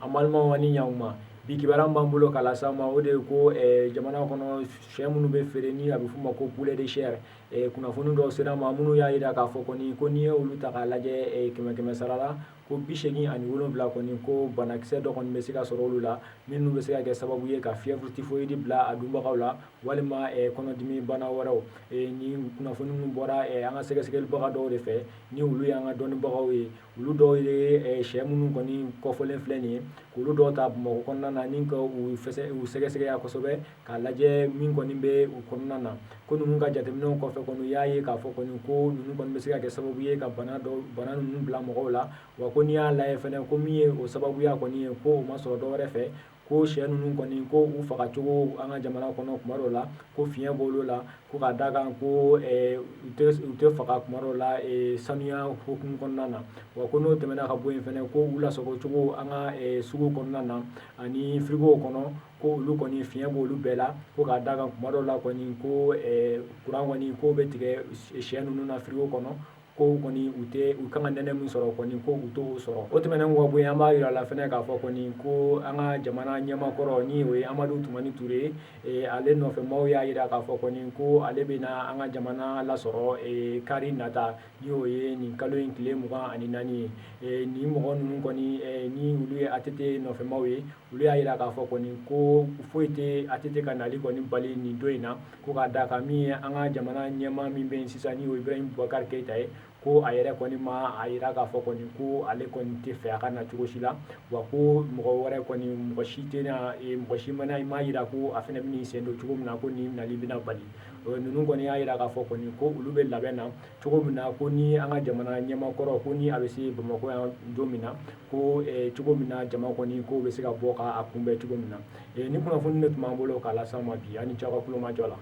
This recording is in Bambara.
amalma wani yauma bi kibaran b'an bolo k'a las'aw ma o de ye ko jamana kɔnɔ sɛ minnu bɛ feere ni a bɛ f'u ma ko poulet de chair kunnafoni dɔw sera ma minnu y'a jira k'a fɔ kɔni ko n'i ye olu ta k'a lajɛ 100 sara la ko 87 kɔni ko banakisɛ dɔ kɔni bɛ se ka sɔrɔ olu la minnu bɛ se ka kɛ sababu ye ka fièvre typhoïde bila a dunbagaw la walima kɔnɔdimi bana wɛrɛw ni kunnafoni minnu bɔra an ka sɛgɛsɛgɛlibaga dɔw de fɛ ni olu y'an ka dɔnnibagaw ye olu dɔw ye sɛ minnu kɔni kɔfɔlen filɛ nin ye k'olu dɔw ta Bamakɔ kɔnɔna na ni ka u sɛgɛsɛgɛya kosɛbɛ k'a lajɛ min kɔni bɛ u kɔnɔna na ko ninnu ka jateminɛw kɔfɛ kɔni u y'a ye k'a fɔ kɔni ko ninnu kɔni bɛ se ka kɛ sababu ye ka bana ninnu bila mɔgɔw la wa ko n'i y'a lajɛ fɛnɛ ko min ye o sababuya kɔni ye ko o ma sɔrɔ dɔwɛrɛ fɛ ko sɛ ninnu kɔni ko u fagacogo an ka jamana kɔnɔ tuma dɔw la ko fiɲɛ b'olu la ko ka d'a kan ko u tɛ faga tuma dɔw la sanuya hukumu kɔnɔna na wa ko n'o tɛmɛna ka bɔ yen fɛnɛ ko u lasago cogo an ka sugu kɔnɔna na ani frigo kɔnɔ ko olu kɔni fiɲɛ b'olu bɛɛ la ko ka d'a kan tuma dɔw la kɔni ko kuran kɔni ko bɛ tigɛ sɛ ninnu na frigo kɔnɔ ko kɔni u kan ka nɛnɛ min sɔrɔ kɔni ko u t'o sɔrɔ o tɛmɛnen kɔ bɔ yen an b'a yira a la fɛnɛ k'a fɔ kɔni ko an ka jamana ɲɛmakɔrɔ ni o ye Amadu Tumani Ture ale nɔfɛmaaw y'a jira k'a fɔ kɔni ko ale bɛna an ka jamana lasɔrɔ kari nata ni o ye nin kalo in tile 24 ye nin mɔgɔ ninnu kɔni ni olu ye ATT nɔfɛmaaw ye olu y'a jira k'a fɔ kɔni ko foyi tɛ ATT ka nali kɔni bali nin don in na ko ka d'a kan min ye an ka jamana ɲɛmaa min bɛ yen sisan ni o ye Ibrahim Boubacar Keita ye ko a yɛrɛ kɔni ma a jira k'a fɔ kɔni ko ale kɔni tɛ fɛ a ka na cogo si la wa ko mɔgɔ wɛrɛ kɔni mɔgɔ si mana i m'a jira ko a fɛnɛ bɛ n'i sen don cogo min na ko nin nali bɛna bali ninnu kɔni y'a jira k'a fɔ kɔni ko olu bɛ labɛn na cogo min na ko ni an ka jamana ɲɛmaakɔrɔ ko ni a bɛ se Bamakɔ yan don min na ko cogo min na jama kɔni ko bɛ se ka bɔ k'a kunbɛn cogo min na ni kunnafoni de tun b'an bolo k'a las'aw ma bi ani ce aw ka kulomajɔ la.